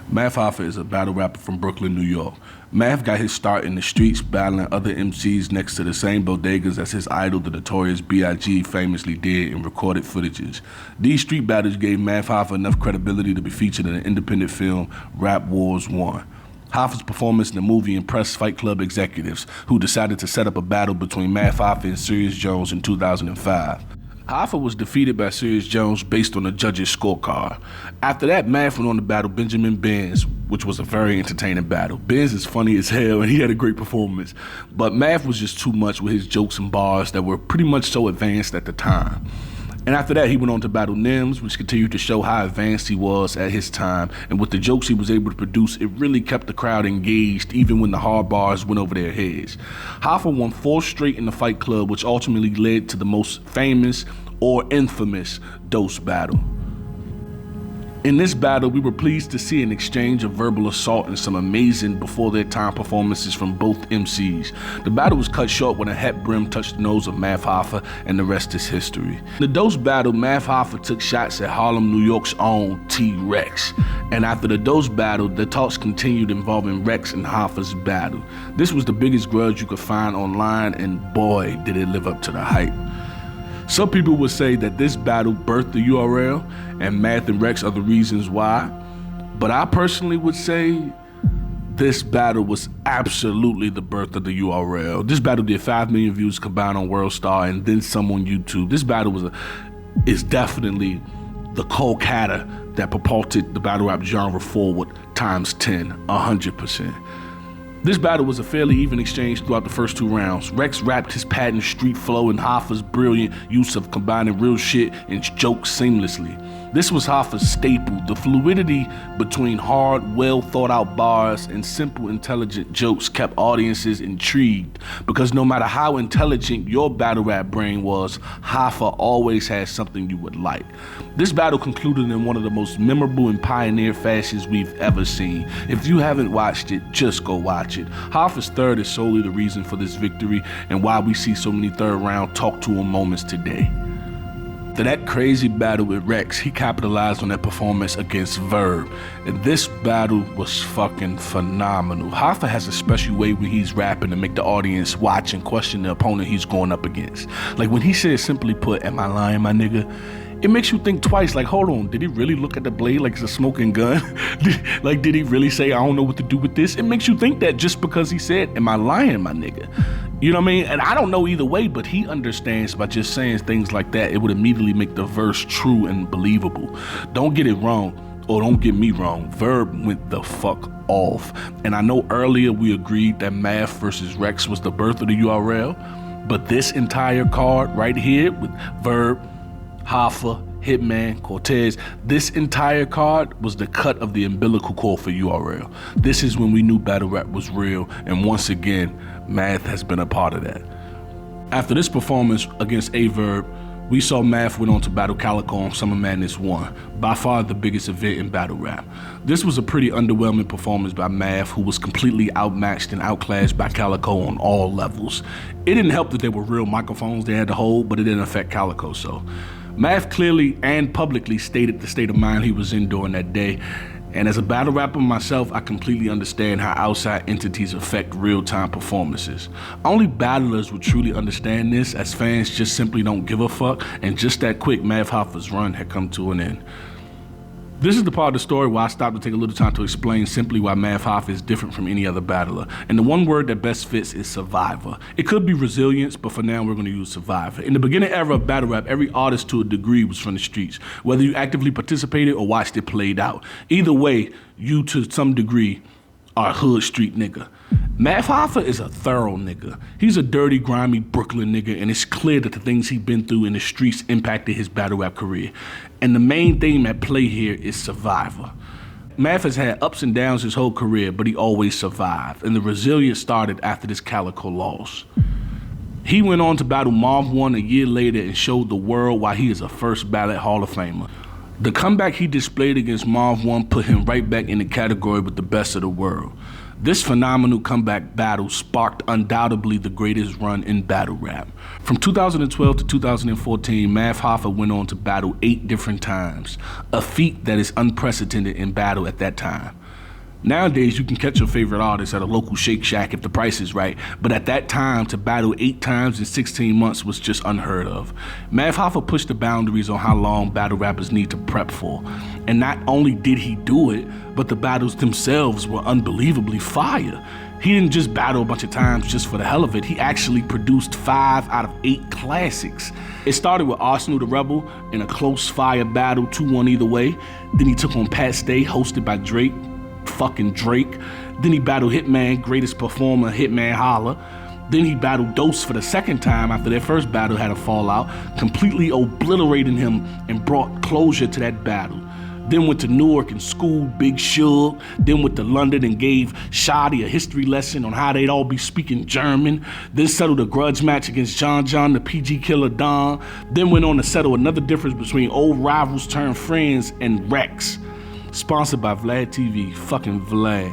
Math Hoffa is a battle rapper from Brooklyn, New York. Math got his start in the streets battling other MCs next to the same bodegas as his idol, the notorious B.I.G. famously did in recorded footages. These street battles gave Math Hoffa enough credibility to be featured in an independent film, Rap Wars 1. Hoffa's performance in the movie impressed Fight Club executives, who decided to set up a battle between Math Hoffa and Serious Jones in 2005. Hoffa was defeated by Serious Jones based on the judges' scorecard. After that, Math went on to battle Benjamin Benz, which was a very entertaining battle. Benz is funny as hell and he had a great performance, but Math was just too much with his jokes and bars that were pretty much so advanced at the time. And after that, he went on to battle Nims, which continued to show how advanced he was at his time. And with the jokes he was able to produce, it really kept the crowd engaged, even when the hard bars went over their heads. Hoffa won 4 straight in the Fight Club, which ultimately led to the most famous or infamous Dose battle. In this battle, we were pleased to see an exchange of verbal assault and some amazing before-their-time performances from both MCs. The battle was cut short when a hat brim touched the nose of Math Hoffa, and the rest is history. In the Dose battle, Math Hoffa took shots at Harlem, New York's own T-Rex. And after the Dose battle, the talks continued involving Rex and Hoffa's battle. This was the biggest grudge you could find online, and boy, did it live up to the hype. Some people would say that this battle birthed the URL, and Math and Rex are the reasons why. But I personally would say this battle was absolutely the birth of the URL. This battle did 5 million views combined on WorldStar and then some on YouTube. This battle is definitely the Kolkata that propulsed the battle rap genre forward times 10, 100%. This battle was a fairly even exchange throughout the first 2 rounds. Rex rapped his patent street flow and Hoffa's brilliant use of combining real shit and jokes seamlessly. This was Hoffa's staple, the fluidity between hard, well-thought-out bars and simple, intelligent jokes kept audiences intrigued, because no matter how intelligent your battle rap brain was, Hoffa always had something you would like. This battle concluded in one of the most memorable and pioneer fashions we've ever seen. If you haven't watched it, just go watch it. Hoffa's third is solely the reason for this victory and why we see so many third-round talk-to-him moments today. After that crazy battle with Rex, he capitalized on that performance against Verb. And this battle was fucking phenomenal. Hoffa has a special way when he's rapping to make the audience watch and question the opponent he's going up against. Like when he says, simply put, "Am I lying, my nigga?" It makes you think twice, like, hold on, did he really look at the blade like it's a smoking gun? Did he really say, "I don't know what to do with this"? It makes you think that just because he said, "Am I lying, my nigga?" You know what I mean? And I don't know either way, but he understands by just saying things like that, it would immediately make the verse true and believable. Don't get it wrong, or don't get me wrong, Verb went the fuck off. And I know earlier we agreed that Math versus Rex was the birth of the URL, but this entire card right here with Verb, Hoffa, Hitman, Cortez, this entire card was the cut of the umbilical cord for URL. This is when we knew battle rap was real, and once again, Math has been a part of that. After this performance against A-Verb, we saw Math went on to battle Calico on Summer Madness 1, by far the biggest event in battle rap. This was a pretty underwhelming performance by Math, who was completely outmatched and outclassed by Calico on all levels. It didn't help that there were real microphones they had to hold, but it didn't affect Calico, so. Math clearly and publicly stated the state of mind he was in during that day. And as a battle rapper myself, I completely understand how outside entities affect real-time performances. Only battlers would truly understand this, as fans just simply don't give a fuck, and just that quick, Math Hoffa's run had come to an end. This is the part of the story where I stopped to take a little time to explain simply why Math Hoffa is different from any other battler. And the one word that best fits is survivor. It could be resilience, but for now we're gonna use survivor. In the beginning era of battle rap, every artist to a degree was from the streets, whether you actively participated or watched it played out. Either way, you to some degree are a hood street nigga. Math Hoffa is a thorough nigga. He's a dirty, grimy Brooklyn nigga, and it's clear that the things he's been through in the streets impacted his battle rap career. And the main theme at play here is survivor. Math has had ups and downs his whole career, but he always survived, and the resilience started after this Calico loss. He went on to battle Marv 1 a year later and showed the world why he is a first ballot Hall of Famer. The comeback he displayed against Marv 1 put him right back in the category with the best of the world. This phenomenal comeback battle sparked undoubtedly the greatest run in battle rap. From 2012 to 2014, Math Hoffa went on to battle 8 different times, a feat that is unprecedented in battle at that time. Nowadays, you can catch your favorite artist at a local Shake Shack if the price is right, but at that time, to battle 8 times in 16 months was just unheard of. Math Hoffa pushed the boundaries on how long battle rappers need to prep for. And not only did he do it, but the battles themselves were unbelievably fire. He didn't just battle a bunch of times just for the hell of it, he actually produced 5 out of 8 classics. It started with Arsenal the Rebel in a close fire battle, 2-1 either way. Then he took on Pat Stay, hosted by Drake. Fucking Drake. Then he battled Hitman, greatest performer, Hitman Holla. Then he battled Dose for the second time after their first battle had a fallout, completely obliterating him and brought closure to that battle. Then went to Newark and schooled Big Shug. Then went to London and gave Shadi a history lesson on how they'd all be speaking German. Then settled a grudge match against John the PG Killer Don. Then went on to settle another difference between old rivals turned friends and Rex. Sponsored by Vlad TV, fucking Vlad.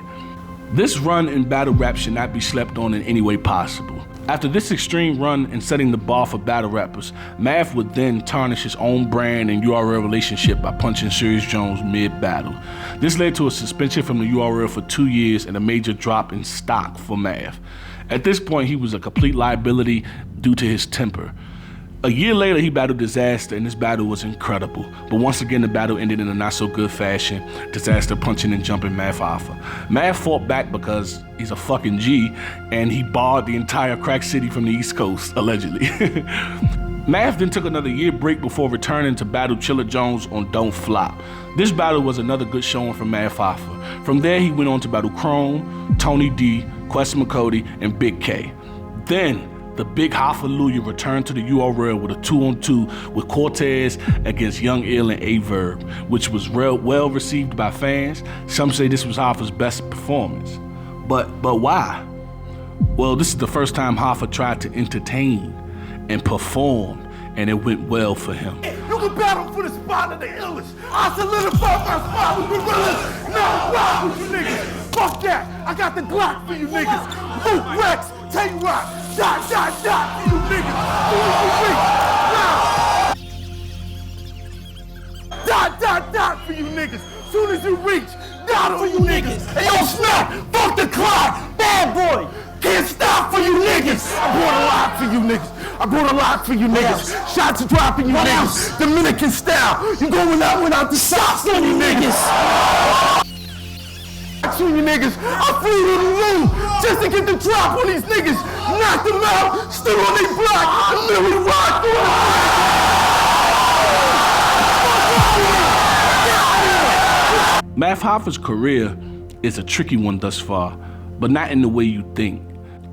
This run in battle rap should not be slept on in any way possible. After this extreme run and setting the bar for battle rappers, Math would then tarnish his own brand and URL relationship by punching Serious Jones mid-battle. This led to a suspension from the URL for 2 years and a major drop in stock for Math. At this point, he was a complete liability due to his temper. A year later, he battled Disaster, and this battle was incredible. But once again, the battle ended in a not-so-good fashion, Disaster punching and jumping Math Hoffa. Math fought back because he's a fucking G, and he barred the entire crack city from the East Coast, allegedly. Math then took another year break before returning to battle Chilla Jones on Don't Flop. This battle was another good showing from Math Hoffa. From there, he went on to battle Chrome, Tony D, Quest McCody, and Big K. Then, the Big Hoffa returned to the URL with a 2-on-2 with Cortez against Young Ill and A-Verb, which was well received by fans. Some say this was Hoffa's best performance. But why? Well, this is the first time Hoffa tried to entertain and perform, and it went well for him. You can battle for the spot of the illest. I solidify my spot with gorillas. Now rock with you niggas. Fuck that. I got the Glock for you niggas. Luke Rex, Tay-Rock. Dot, dot, dot for you niggas. Dot, dot, dot for you niggas. Soon as you reach, dot for you niggas. Hey, yo, Snap, fuck the clock. Bad boy, can't stop for you niggas. I brought a lot for you niggas. I brought a lot for you niggas. Shots dropping you niggas. Dominican style. You going out without the socks on you niggas. To you niggas, I flew to the room just to get the drop on these niggas. Knocked them out, stood on their block, and then we rocked on. Math Hoffa's career is a tricky one thus far, but not in the way you think.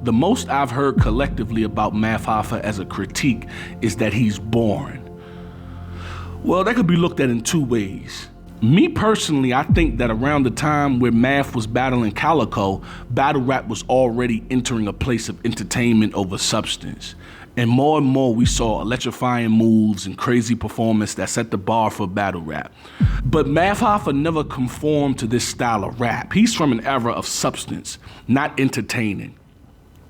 The most I've heard collectively about Math Hoffa as a critique is that he's boring. Well, that could be looked at in 2 ways. Me personally, I think that around the time where Math was battling Calico, battle rap was already entering a place of entertainment over substance. And more we saw electrifying moves and crazy performance that set the bar for battle rap. But Math Hoffa never conformed to this style of rap. He's from an era of substance, not entertaining.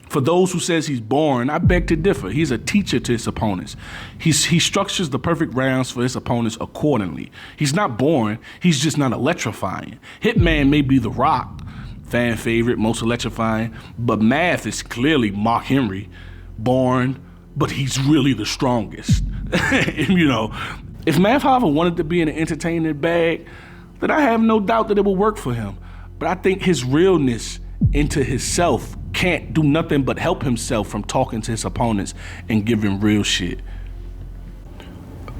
For those who says he's boring, I beg to differ. He's a teacher to his opponents. He structures the perfect rounds for his opponents accordingly. He's not boring, he's just not electrifying. Hitman may be The Rock, fan favorite, most electrifying, but Math is clearly Mark Henry, boring, but he's really the strongest. You know, if Math Hoffa wanted to be in an entertaining bag, then I have no doubt that it will work for him. But I think his realness into himself can't do nothing but help himself from talking to his opponents and giving real shit.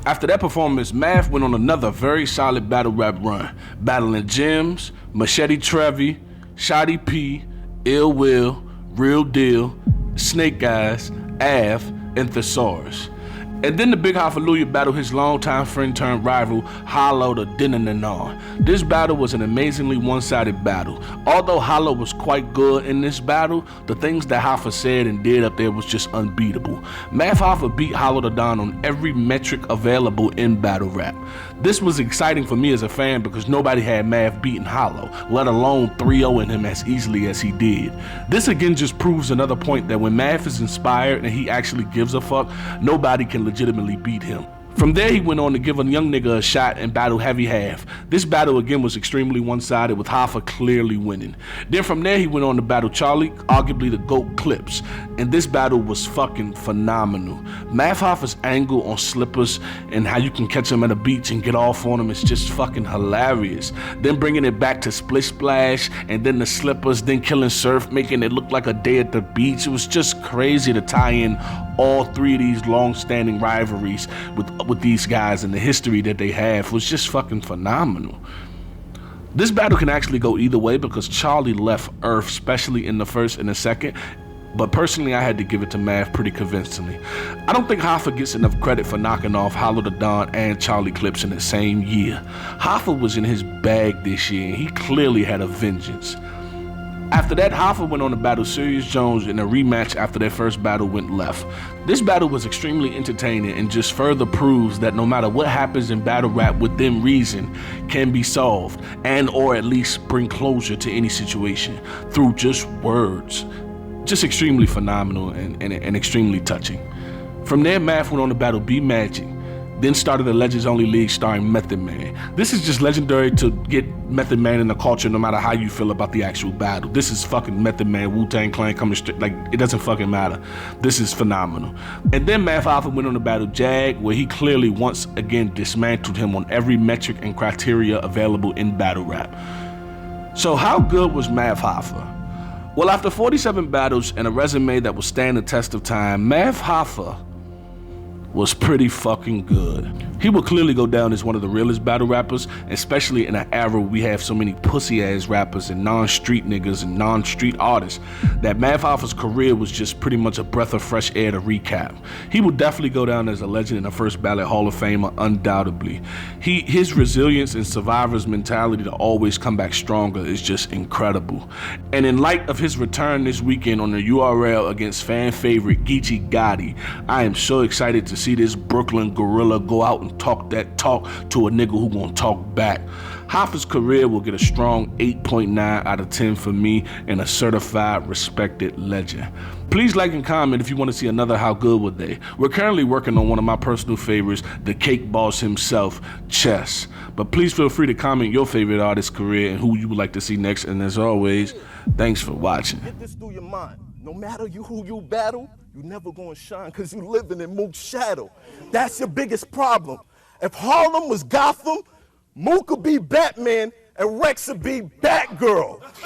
After that performance, Math went on another very solid battle rap run, battling Gems, Machete Trevi, Shotty P, Ill Will, Real Deal, Snake Eyes, Av, and Thesaurus. And then the Big Hoffa battled his longtime friend turned rival, Hollow the Dinanar. This battle was an amazingly one-sided battle. Although Hollow was quite good in this battle, the things that Hoffa said and did up there was just unbeatable. Math Hoffa beat Hollow the Don on every metric available in battle rap. This was exciting for me as a fan because nobody had Math beating Hollow, let alone 3-0ing him as easily as he did. This again just proves another point that when Math is inspired and he actually gives a fuck, nobody can legitimately beat him. From there, he went on to give a young nigga a shot and battle heavy half. This battle again was extremely one-sided, with Hoffa clearly winning. Then from there, he went on to battle Charlie, arguably the GOAT Clips, and this battle was fucking phenomenal. Math Hoffa's angle on slippers and how you can catch him at a beach and get off on him is just fucking hilarious. Then bringing it back to Split Splash, and then the slippers, then killing Surf, making it look like a day at the beach. It was just crazy to tie in all three of these long-standing rivalries with these guys, and the history that they have was just fucking phenomenal. This battle can actually go either way because Charlie left Earth, especially in the first and the second, but personally I had to give it to Math pretty convincingly. I don't think Hoffa gets enough credit for knocking off Hollow the Don and Charlie Clips in the same year. Hoffa was in his bag this year and he clearly had a vengeance. After that, Hoffa went on to battle Serious Jones in a rematch after their first battle went left. This battle was extremely entertaining and just further proves that no matter what happens in battle rap, within reason can be solved and or at least bring closure to any situation through just words. Just extremely phenomenal and extremely touching. From there, Math went on to battle B Magic, then started the Legends Only League starring Method Man. This is just legendary to get Method Man in the culture no matter how you feel about the actual battle. This is fucking Method Man, Wu-Tang Clan coming straight, like, it doesn't fucking matter. This is phenomenal. And then Math Hoffa went on to battle Jag, where he clearly once again dismantled him on every metric and criteria available in battle rap. So how good was Math Hoffa? Well, after 47 battles and a resume that will stand the test of time, Math Hoffa was pretty fucking good. He will clearly go down as one of the realest battle rappers, especially in an era where we have so many pussy-ass rappers and non-street niggas and non-street artists, that Math Hoffa's career was just pretty much a breath of fresh air to recap. He will definitely go down as a legend in the first ballot Hall of Famer, undoubtedly. His resilience and survivor's mentality to always come back stronger is just incredible. And in light of his return this weekend on the URL against fan favorite Geechee Gotti, I am so excited to see this Brooklyn gorilla go out and talk that talk to a nigga who gonna talk back. Hoffa's career will get a strong 8.9 out of 10 for me and a certified respected legend. Please like and comment if you want to see another How Good Were They. We're currently working on one of my personal favorites, the cake boss himself, Chess. But please feel free to comment your favorite artist's career and who you would like to see next. And as always, thanks for watching. Get this through your mind. No matter who you battle, you never gonna shine because you living in Mook's shadow. That's your biggest problem. If Harlem was Gotham, Mook would be Batman and Rex would be Batgirl.